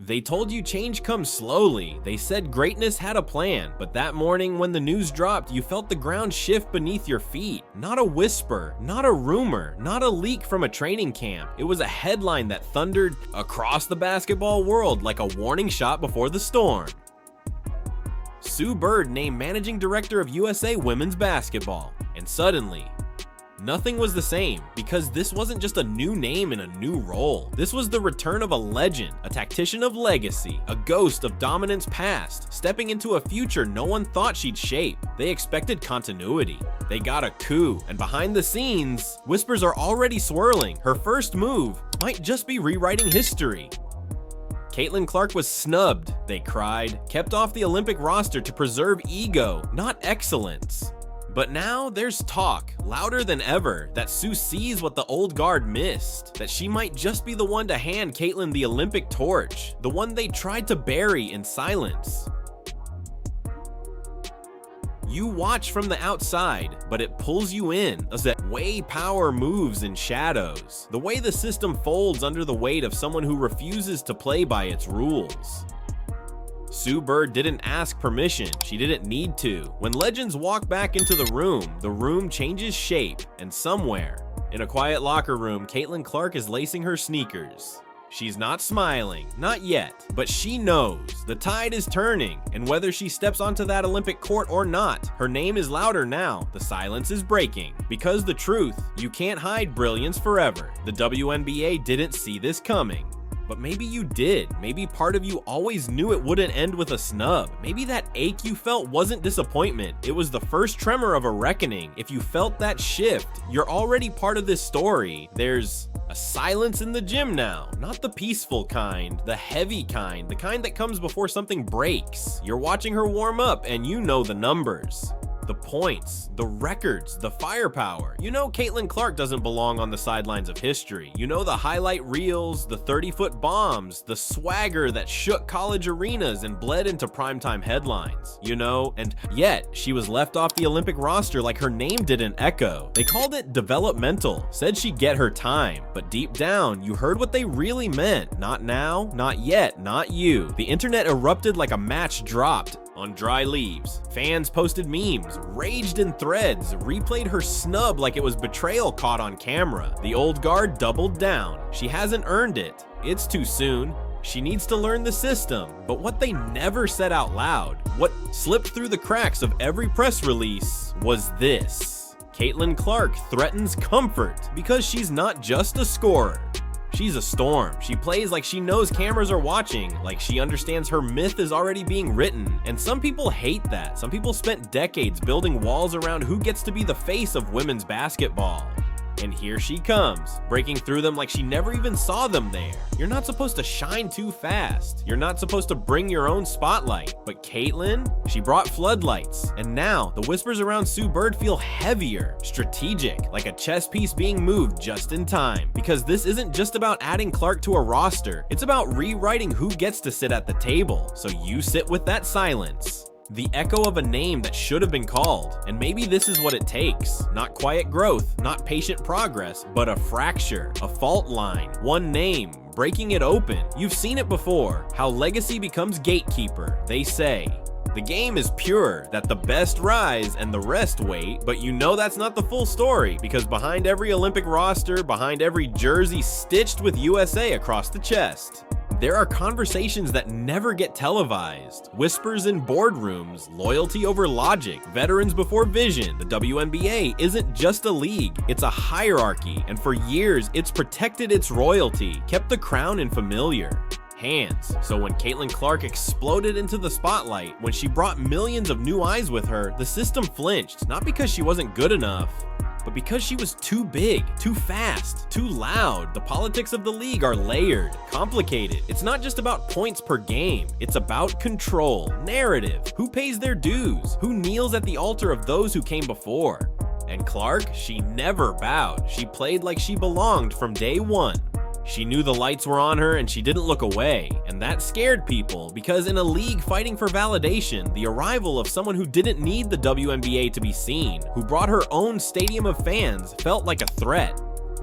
They told you change comes slowly. They said greatness had a plan, but that morning when the news dropped, you felt the ground shift beneath your feet. Not a whisper, not a rumor, not a leak from a training camp. It was a headline that thundered across the basketball world like a warning shot before the storm. Sue Bird named managing director of USA Women's Basketball, and suddenly, nothing was the same, because this wasn't just a new name in a new role. This was the return of a legend, a tactician of legacy, a ghost of dominance past, stepping into a future no one thought she'd shape. They expected continuity. They got a coup, and behind the scenes, whispers are already swirling. Her first move might just be rewriting history. Caitlin Clark was snubbed, they cried, kept off the Olympic roster to preserve ego, not excellence. But now there's talk, louder than ever, that Sue sees what the old guard missed, that she might just be the one to hand Caitlin the Olympic torch, the one they tried to bury in silence. You watch from the outside, but it pulls you in, as that way power moves in shadows, the way the system folds under the weight of someone who refuses to play by its rules. Sue Bird didn't ask permission, she didn't need to. When legends walk back into the room changes shape, and somewhere, in a quiet locker room, Caitlin Clark is lacing her sneakers. She's not smiling, not yet, but she knows the tide is turning, and whether she steps onto that Olympic court or not, her name is louder now, the silence is breaking. Because the truth, you can't hide brilliance forever. The WNBA didn't see this coming. But maybe you did. Maybe part of you always knew it wouldn't end with a snub. Maybe that ache you felt wasn't disappointment. It was the first tremor of a reckoning. If you felt that shift, you're already part of this story. There's a silence in the gym now. Not the peaceful kind, the heavy kind, the kind that comes before something breaks. You're watching her warm up and you know the numbers. The points, the records, the firepower. You know Caitlin Clark doesn't belong on the sidelines of history. You know the highlight reels, the 30-foot bombs, the swagger that shook college arenas and bled into primetime headlines. You know, and yet she was left off the Olympic roster like her name didn't echo. They called it developmental, said she'd get her time, but deep down, you heard what they really meant. Not now, not yet, not you. The internet erupted like a match dropped on dry leaves. Fans posted memes, raged in threads, replayed her snub like it was betrayal caught on camera. The old guard doubled down. She hasn't earned it. It's too soon. She needs to learn the system. But what they never said out loud, what slipped through the cracks of every press release, was this. Caitlin Clark threatens comfort because she's not just a scorer. She's a storm. She plays like she knows cameras are watching, like she understands her myth is already being written. And some people hate that. Some people spent decades building walls around who gets to be the face of women's basketball. And here she comes, breaking through them like she never even saw them there. You're not supposed to shine too fast. You're not supposed to bring your own spotlight. But Caitlin, she brought floodlights. And now, the whispers around Sue Bird feel heavier, strategic, like a chess piece being moved just in time. Because this isn't just about adding Clark to a roster. It's about rewriting who gets to sit at the table. So you sit with that silence. The echo of a name that should have been called. And maybe this is what it takes. Not quiet growth, not patient progress, but a fracture, a fault line, one name, breaking it open. You've seen it before, how legacy becomes gatekeeper. They say, the game is pure, that the best rise and the rest wait, but you know that's not the full story, because behind every Olympic roster, behind every jersey stitched with USA across the chest, there are conversations that never get televised. Whispers in boardrooms, loyalty over logic, veterans before vision. The WNBA isn't just a league, it's a hierarchy, and for years it's protected its royalty, kept the crown in familiar hands. So when Caitlin Clark exploded into the spotlight, when she brought millions of new eyes with her, the system flinched, not because she wasn't good enough, but because she was too big, too fast, too loud. The politics of the league are layered, complicated. It's not just about points per game. It's about control, narrative, who pays their dues, who kneels at the altar of those who came before. And Clark, she never bowed. She played like she belonged from day one. She knew the lights were on her and she didn't look away, and that scared people because in a league fighting for validation, the arrival of someone who didn't need the WNBA to be seen, who brought her own stadium of fans, felt like a threat.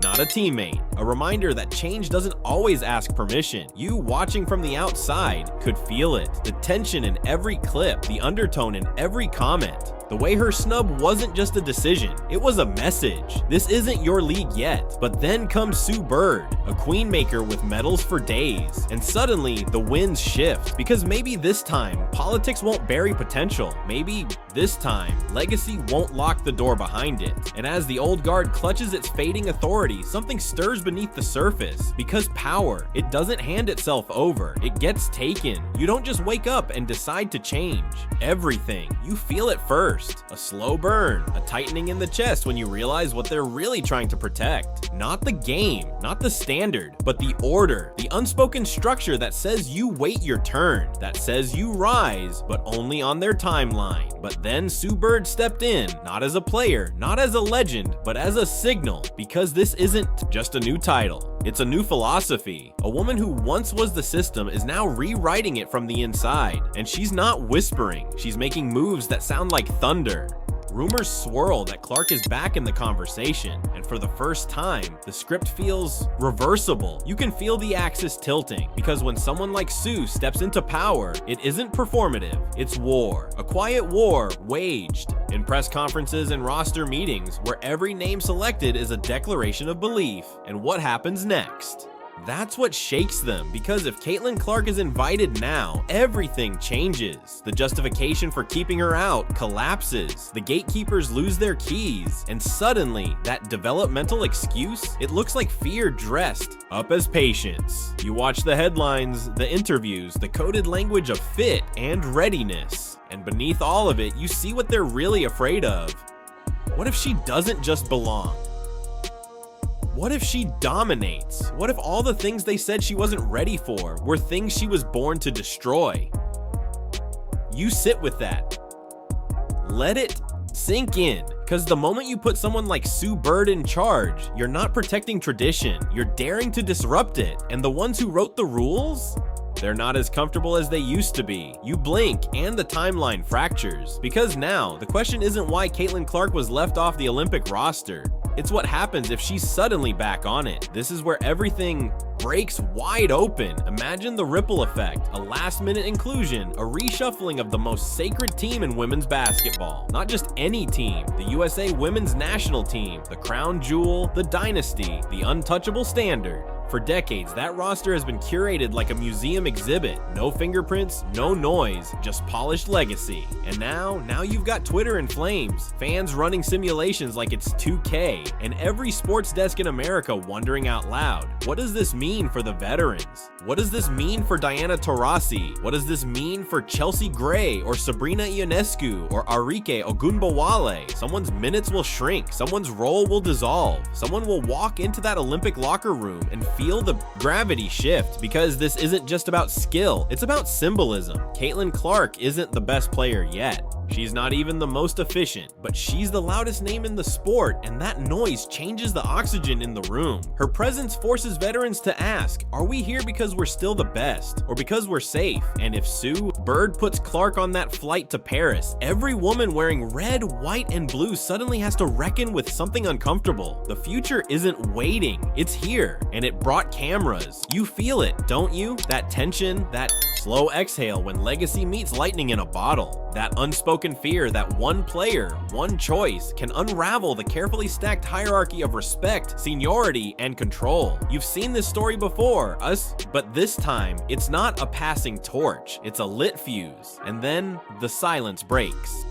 not a teammate. A reminder that change doesn't always ask permission. You, watching from the outside, could feel it. The tension in every clip, the undertone in every comment. The way her snub wasn't just a decision, it was a message. This isn't your league yet. But then comes Sue Bird, a queen maker with medals for days. And suddenly, the winds shift. Because maybe this time, politics won't bury potential. Maybe this time, legacy won't lock the door behind it. And as the old guard clutches its fading authority, something stirs beneath the surface. Because power, it doesn't hand itself over. It gets taken. You don't just wake up and decide to change. Everything. You feel it first. A slow burn, a tightening in the chest when you realize what they're really trying to protect. Not the game, not the standard, but the order, the unspoken structure that says you wait your turn, that says you rise, but only on their timeline. But then Sue Bird stepped in, not as a player, not as a legend, but as a signal, because this isn't just a new title. It's a new philosophy. A woman who once was the system is now rewriting it from the inside. And she's not whispering, she's making moves that sound like thunder. Rumors swirl that Clark is back in the conversation, and for the first time, the script feels reversible. You can feel the axis tilting, because when someone like Sue steps into power, it isn't performative, it's war. A quiet war waged. In press conferences and roster meetings, where every name selected is a declaration of belief. And what happens next? That's what shakes them, because if Caitlin Clark is invited now, everything changes. The justification for keeping her out collapses. The gatekeepers lose their keys, and suddenly, that developmental excuse, it looks like fear dressed up as patience. You watch the headlines, the interviews, the coded language of fit and readiness, and beneath all of it, you see what they're really afraid of. What if she doesn't just belong? What if she dominates? What if all the things they said she wasn't ready for were things she was born to destroy? You sit with that. Let it sink in, because the moment you put someone like Sue Bird in charge, you're not protecting tradition, you're daring to disrupt it. And the ones who wrote the rules? They're not as comfortable as they used to be. You blink and the timeline fractures. Because now, the question isn't why Caitlin Clark was left off the Olympic roster. It's what happens if she's suddenly back on it. This is where everything breaks wide open. Imagine the ripple effect, a last-minute inclusion, a reshuffling of the most sacred team in women's basketball. Not just any team, the USA women's national team, the crown jewel, the dynasty, the untouchable standard. For decades, that roster has been curated like a museum exhibit. No fingerprints, no noise, just polished legacy. And now you've got Twitter in flames, fans running simulations like it's 2K, and every sports desk in America wondering out loud, what does this mean for the veterans? What does this mean for Diana Taurasi? What does this mean for Chelsea Gray or Sabrina Ionescu or Arike Ogunbowale? Someone's minutes will shrink, someone's role will dissolve, someone will walk into that Olympic locker room and feel the gravity shift, because this isn't just about skill, it's about symbolism. Caitlin Clark isn't the best player yet. She's not even the most efficient, but she's the loudest name in the sport, and that noise changes the oxygen in the room. Her presence forces veterans to ask, are we here because we're still the best, or because we're safe? And if Sue Bird puts Clark on that flight to Paris, every woman wearing red, white, and blue suddenly has to reckon with something uncomfortable. The future isn't waiting, it's here, and it brought cameras. You feel it, don't you? That tension, that slow exhale when legacy meets lightning in a bottle. That unspoken fear that one player, one choice, can unravel the carefully stacked hierarchy of respect, seniority, and control. You've seen this story before, but this time, it's not a passing torch, it's a lit fuse. And then, the silence breaks.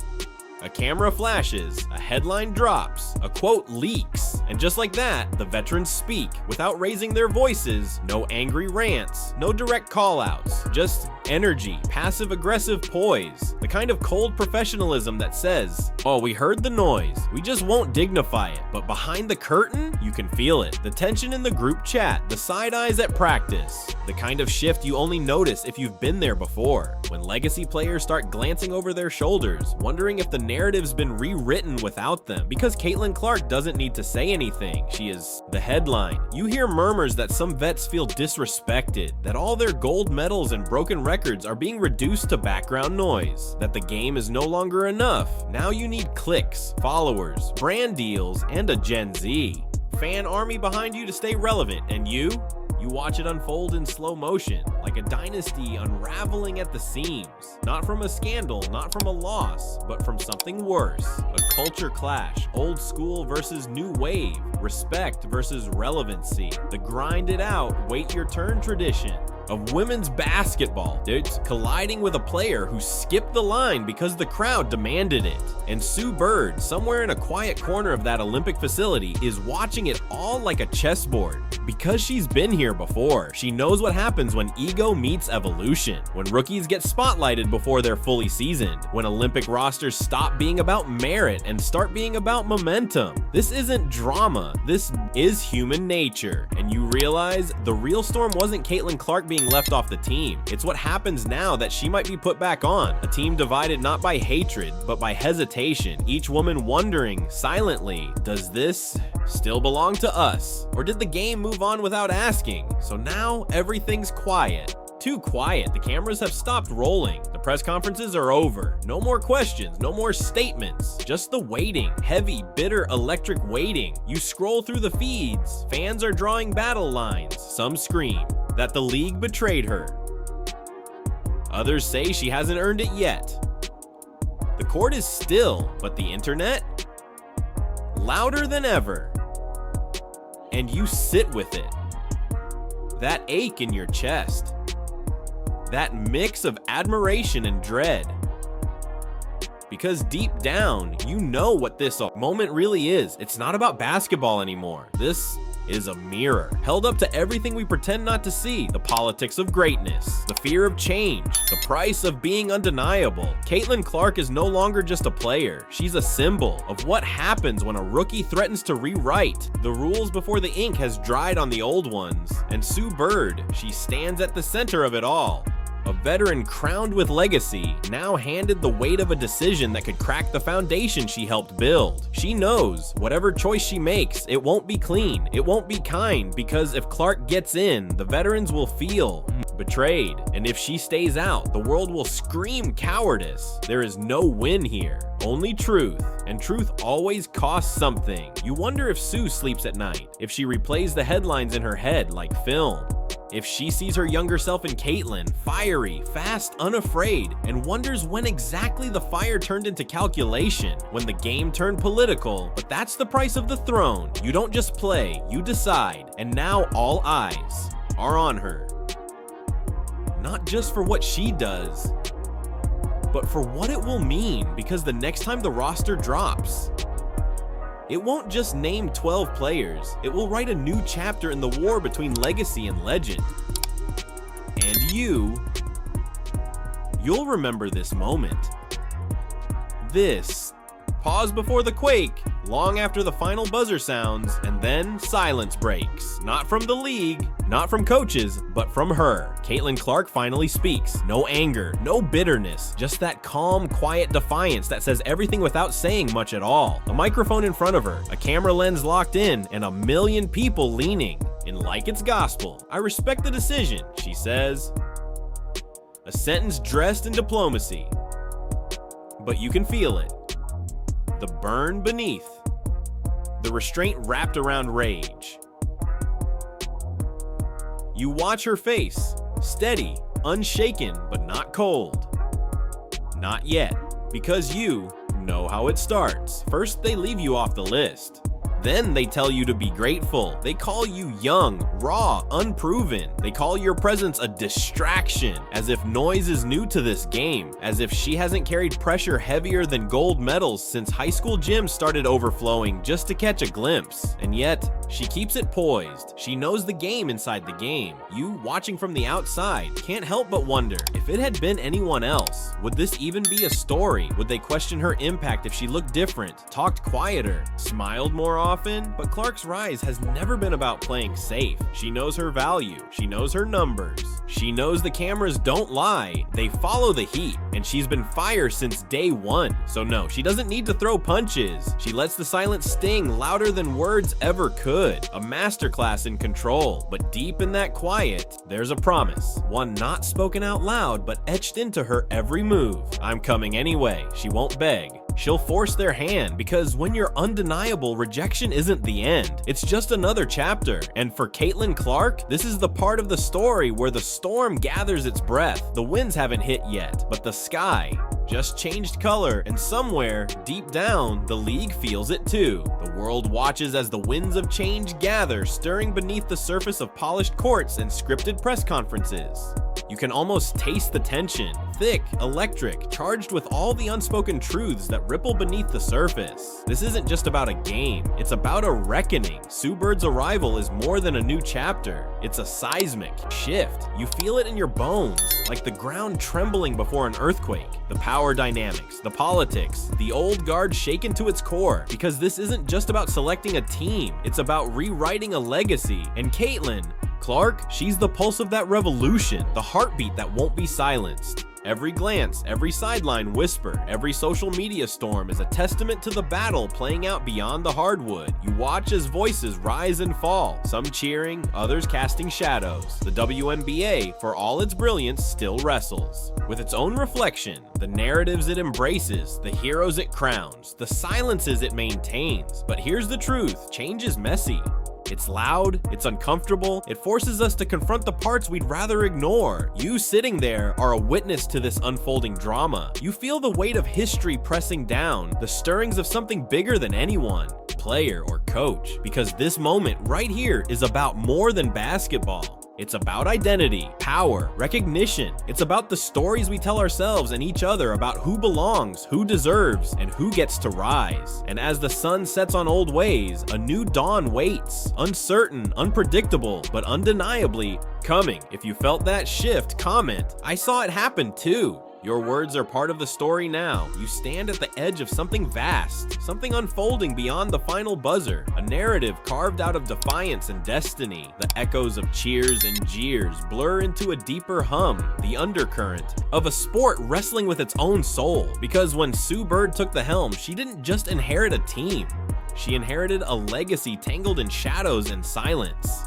A camera flashes, a headline drops, a quote leaks, and just like that, the veterans speak without raising their voices. No angry rants, no direct call-outs, just energy, passive-aggressive poise, the kind of cold professionalism that says, oh, we heard the noise, we just won't dignify it, but behind the curtain, you can feel it. The tension in the group chat, the side eyes at practice, the kind of shift you only notice if you've been there before, when legacy players start glancing over their shoulders, wondering if the narrative's been rewritten without them, because Caitlin Clark doesn't need to say anything, she is the headline. You hear murmurs that some vets feel disrespected, that all their gold medals and broken records are being reduced to background noise, that the game is no longer enough. Now you need clicks, followers, brand deals, and a Gen Z. fan army behind you to stay relevant, and you watch it unfold in slow motion, like a dynasty unraveling at the seams. Not from a scandal, not from a loss, but from something worse. A culture clash, old school versus new wave, respect versus relevancy. The grind it out, wait your turn tradition of women's basketball, dudes, colliding with a player who skipped the line because the crowd demanded it. And Sue Bird, somewhere in a quiet corner of that Olympic facility, is watching it all like a chessboard. Because she's been here before, she knows what happens when ego meets evolution, when rookies get spotlighted before they're fully seasoned, when Olympic rosters stop being about merit and start being about momentum. This isn't drama, this is human nature. And you realize the real storm wasn't Caitlin Clark being left off the team. It's what happens now that she might be put back on. A team divided not by hatred, but by hesitation. Each woman wondering silently, does this still belong to us? Or did the game move on without asking? So now everything's quiet. Too quiet. The cameras have stopped rolling. The press conferences are over. No more questions, no more statements. Just the waiting. Heavy, bitter, electric waiting. You scroll through the feeds. Fans are drawing battle lines. Some scream that the league betrayed her. Others say she hasn't earned it yet. The court is still, but the internet? Louder than ever. And you sit with it. That ache in your chest. That mix of admiration and dread. Because deep down, you know what this moment really is. It's not about basketball anymore. This is a mirror held up to everything we pretend not to see. The politics of greatness, the fear of change, the price of being undeniable. Caitlin Clark is no longer just a player. She's a symbol of what happens when a rookie threatens to rewrite the rules before the ink has dried on the old ones. And Sue Bird, she stands at the center of it all. A veteran crowned with legacy, now handed the weight of a decision that could crack the foundation she helped build. She knows whatever choice she makes, it won't be clean, it won't be kind, because if Clark gets in, the veterans will feel betrayed. And if she stays out, the world will scream cowardice. There is no win here, only truth. And truth always costs something. You wonder if Sue sleeps at night, if she replays the headlines in her head like film. If she sees her younger self in Caitlin, fiery, fast, unafraid, and wonders when exactly the fire turned into calculation, when the game turned political. But that's the price of the throne. You don't just play, you decide. And now all eyes are on her. Not just for what she does, but for what it will mean, because the next time the roster drops, it won't just name 12 players, it will write a new chapter in the war between legacy and legend. And you'll remember this moment. This pause before the quake, long after the final buzzer sounds, and then silence breaks. Not from the league, not from coaches, but from her. Caitlin Clark finally speaks. No anger, no bitterness, just that calm, quiet defiance that says everything without saying much at all. A microphone in front of her, a camera lens locked in, and a million people leaning in like it's gospel. I respect the decision, she says. A sentence dressed in diplomacy, but you can feel it. The burn beneath, the restraint wrapped around rage. You watch her face, steady, unshaken, but not cold. Not yet, because you know how it starts. First, they leave you off the list. Then they tell you to be grateful. They call you young, raw, unproven. They call your presence a distraction, as if noise is new to this game, as if she hasn't carried pressure heavier than gold medals since high school gyms started overflowing just to catch a glimpse. And yet, she keeps it poised. She knows the game inside the game. You, watching from the outside, can't help but wonder, if it had been anyone else, would this even be a story? Would they question her impact if she looked different, talked quieter, smiled more often? But Clark's rise has never been about playing safe. She knows her value. She knows her numbers. She knows the cameras don't lie. They follow the heat. And she's been fire since day one. So no, she doesn't need to throw punches. She lets the silence sting louder than words ever could. A masterclass in control. But deep in that quiet, there's a promise. One not spoken out loud, but etched into her every move. I'm coming anyway. She won't beg. She'll force their hand, because when you're undeniable, rejection isn't the end. It's just another chapter. And for Caitlin Clark, this is the part of the story where the storm gathers its breath. The winds haven't hit yet, but the sky just changed color, and somewhere, deep down, the league feels it too. The world watches as the winds of change gather, stirring beneath the surface of polished courts and scripted press conferences. You can almost taste the tension, thick, electric, charged with all the unspoken truths that ripple beneath the surface. This isn't just about a game, it's about a reckoning. Sue Bird's arrival is more than a new chapter. It's a seismic shift. You feel it in your bones, like the ground trembling before an earthquake. The power dynamics, the politics, the old guard shaken to its core. Because this isn't just about selecting a team, it's about rewriting a legacy. And Caitlin Clark, she's the pulse of that revolution, the heartbeat that won't be silenced. Every glance, every sideline whisper, every social media storm is a testament to the battle playing out beyond the hardwood. You watch as voices rise and fall, some cheering, others casting shadows. The WNBA, for all its brilliance, still wrestles with its own reflection, the narratives it embraces, the heroes it crowns, the silences it maintains. But here's the truth, change is messy. It's loud, it's uncomfortable, it forces us to confront the parts we'd rather ignore. You sitting there are a witness to this unfolding drama. You feel the weight of history pressing down, the stirrings of something bigger than anyone, player or coach. Because this moment right here is about more than basketball. It's about identity, power, recognition. It's about the stories we tell ourselves and each other about who belongs, who deserves, and who gets to rise. And as the sun sets on old ways, a new dawn waits. Uncertain, unpredictable, but undeniably coming. If you felt that shift, comment. I saw it happen too. Your words are part of the story now. You stand at the edge of something vast, something unfolding beyond the final buzzer, a narrative carved out of defiance and destiny. The echoes of cheers and jeers blur into a deeper hum, the undercurrent of a sport wrestling with its own soul. Because when Sue Bird took the helm, she didn't just inherit a team. She inherited a legacy tangled in shadows and silence.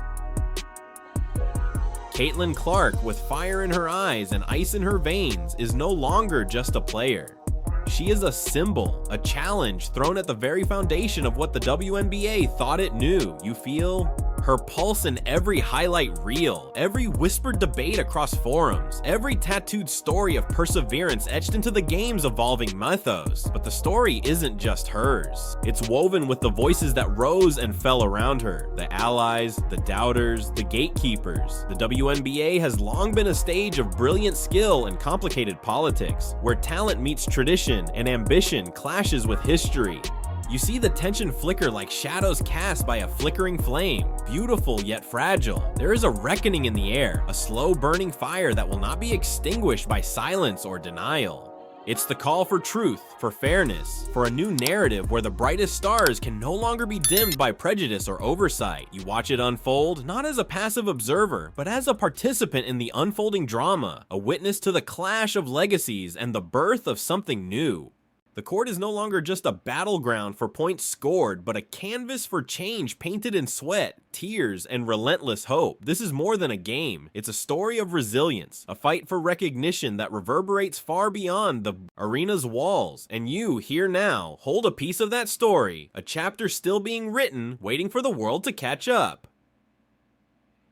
Caitlin Clark, with fire in her eyes and ice in her veins, is no longer just a player. She is a symbol, a challenge thrown at the very foundation of what the WNBA thought it knew. You feel her pulse in every highlight reel, every whispered debate across forums, every tattooed story of perseverance etched into the game's evolving mythos. But the story isn't just hers. It's woven with the voices that rose and fell around her, the allies, the doubters, the gatekeepers. The WNBA has long been a stage of brilliant skill and complicated politics, where talent meets tradition and ambition clashes with history. You see the tension flicker like shadows cast by a flickering flame, beautiful yet fragile. There is a reckoning in the air, a slow burning fire that will not be extinguished by silence or denial. It's the call for truth, for fairness, for a new narrative where the brightest stars can no longer be dimmed by prejudice or oversight. You watch it unfold, not as a passive observer, but as a participant in the unfolding drama, a witness to the clash of legacies and the birth of something new. The court is no longer just a battleground for points scored, but a canvas for change painted in sweat, tears, and relentless hope. This is more than a game. It's a story of resilience, a fight for recognition that reverberates far beyond the arena's walls. And you, here now, hold a piece of that story, a chapter still being written, waiting for the world to catch up.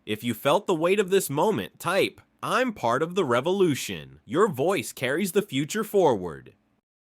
If you felt the weight of this moment, type, "I'm part of the revolution." Your voice carries the future forward.